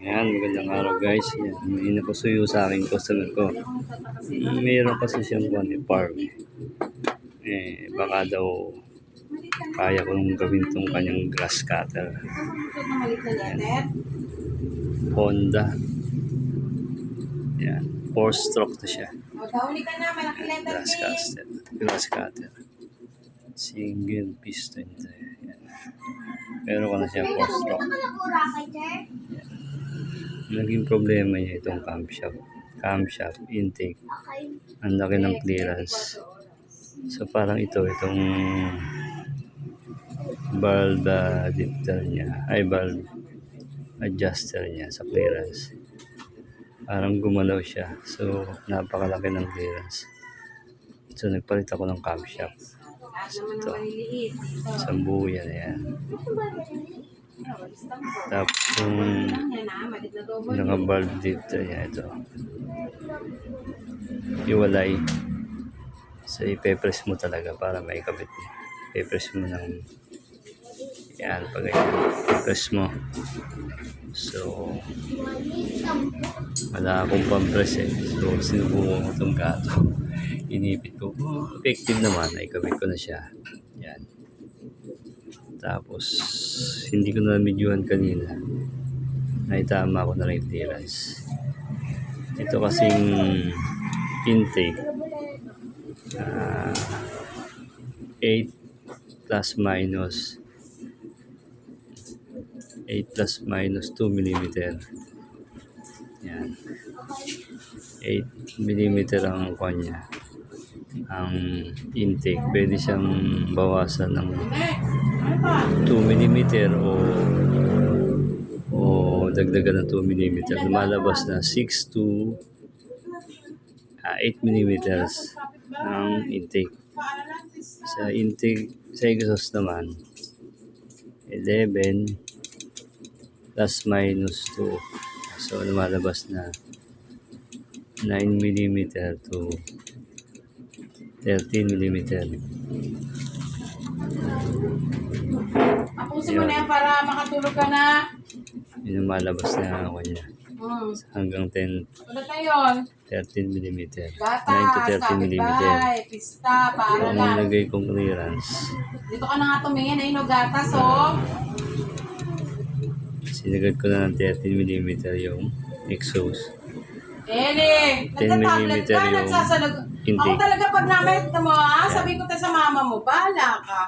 Ayan, magandang araw guys. Ayan, may nakusuyo sa akin customer ko. Mayroon kasi siyang farm. Baka daw kaya ko nung gawin tong kanyang grass cutter. Ayan. Honda. Ayan, 4-stroke na siya. Ayan, grass cutter. Single piston ito. Ayan. Pero ka na siya 4-stroke. Naging problema niya itong camshaft intake. Ang laki ng clearance. So parang itong valve adapter niya, valve adjuster niya sa clearance. Parang gumalaw siya. So napakalaki ng clearance. So nagpalit ako ng camshaft. So ito, isang buo yan. Tapos yung naka-valve dito niya ito. Iwalay. So ipe-press mo talaga para maikabit mo. Ipe-press mo ng yan, pag ganyan. Ipe-press mo. So wala akong pang-press So sinubukan ko itong gato. Inipit ko. Effective naman. Naikabit ko na siya. Yan. Tapos hindi ko na medyohan kanina. Naitama ko na rin clearance. Ito kasing intake 8 plus minus 2 mm. Yan. 8 mm ang kanya. Ang intake. Pwede siyang bawasan ng 2 mm o dagdagan ng 2 mm. Lumalabas na 6 to 8 mm ng intake. Sa intake, sa exhaust naman 11 plus minus 2. So lumalabas na 9 mm to 13 mm. Tapusin mo na yan para makatulog ka na. Yun yung malabas na ako niya. Hanggang 13 mm. 9 to 13 mm. Pista, So, para ang lang. nilagay kong clearance. Dito ka na nga tumingin, ayun o gatas Sinagad ko na ng 13 mm yung exhaust. Eli, 10 nagtatablet mm ka, yung nagsasalag. Ako intake. talaga pag namit mo sabi ko tayo sa mama mo, bahala ka.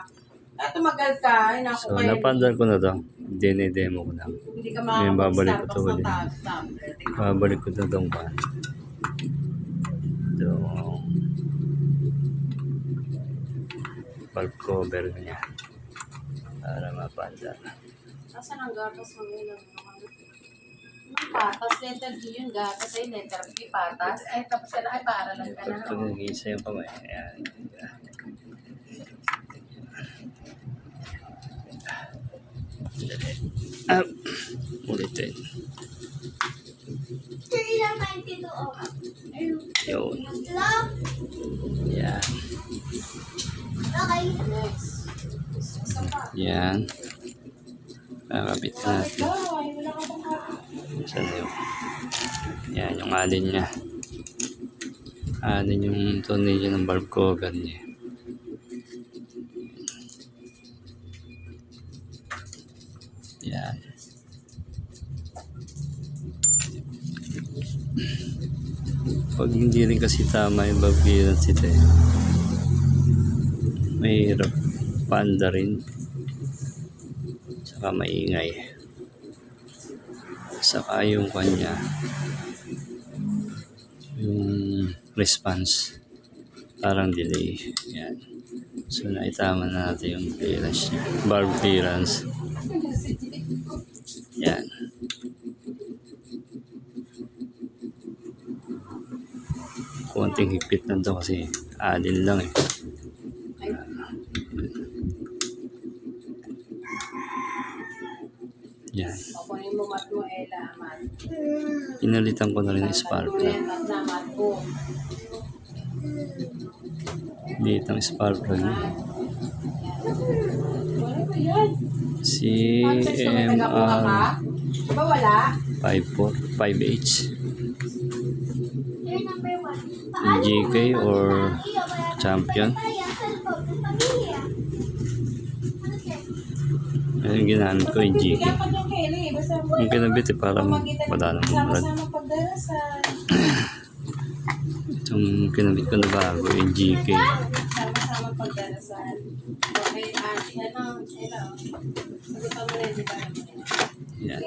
Tumagal ka, ay naku So, kayo. napandar ko na to. Demo ko na. Hindi ka Ngayon, babalik ko to makakapag-Starbucks ulit. ng tablet. Babalik ko na itong pan. Ito. Valve cover niya. Para mapandar. Nasaan ang gatas mo yun? Patas, letter G yung gatas, ay letter B, patas. Ay, tapos ka na, ay para lang ka na. Ito nag-iisa yung kamay. Ayan. Ulitin. Yun. Yan. Yan. Kakabit natin. Saan yun? Yan yung alin niya. Alin yung tornilyo ng valve cover niya. Yan. Pag hindi rin kasi tama yung valve clearance ito mahirap paanda rin. Saka maingay. Saka yung kanya yung response parang delay. Yan. So naitama na natin yung clearance niya. Valve clearance. Yan. Konting higpit lang to kasi alin lang Yan. Kukunin mo mat mo, Ella, mat. Inalitan ko na rin yung spark plug. Mat na mat ko. Liit ang spark plug niya. Wala ba yan? CMR Ba wala? 5.4, 5H. You're number 1. GK or champion. Ayun ginamit ko yung GK. Bigyan ka dyan, Kelly. Basta Yung kinabit para wala nang murad. sama-sama pagdarasal. Itong kinabit ko na bago yung GK. Sama-sama pagdarasal. Okay, hello. Sagutan mo rin, di ba? Yan.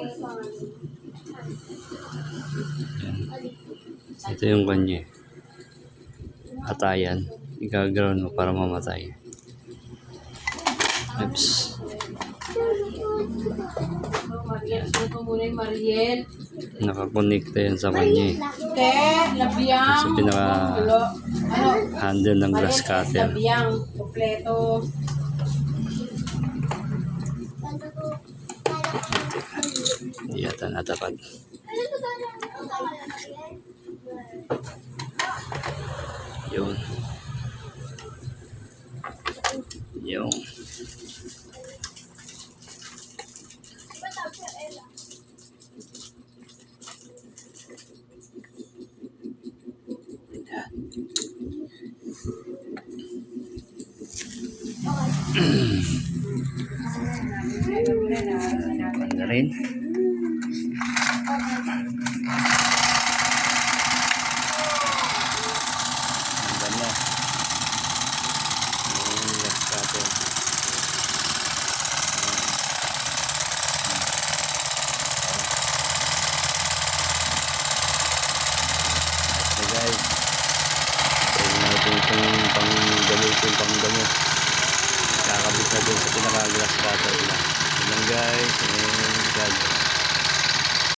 Ito yung kanya. Atayan. Igagaroon mo para mamatay. Oops. Mariel, suot mo muna yung Mariel. Nakakonekta yan sa kanya eh. Te, labiyang. Sa pinaka- Ano? Handle ng grass Mariel, cutter. labiyang. Kompleto. Hindi yata natapat. Yun. Yun. Ganda rin. Ganda na. Yung grass cutter. Okay guys. Pwede natin itong pang-gamitin, pang-gamot. Kakabit na din sa pinaka-grass cutter na. Yun lang guys. And God.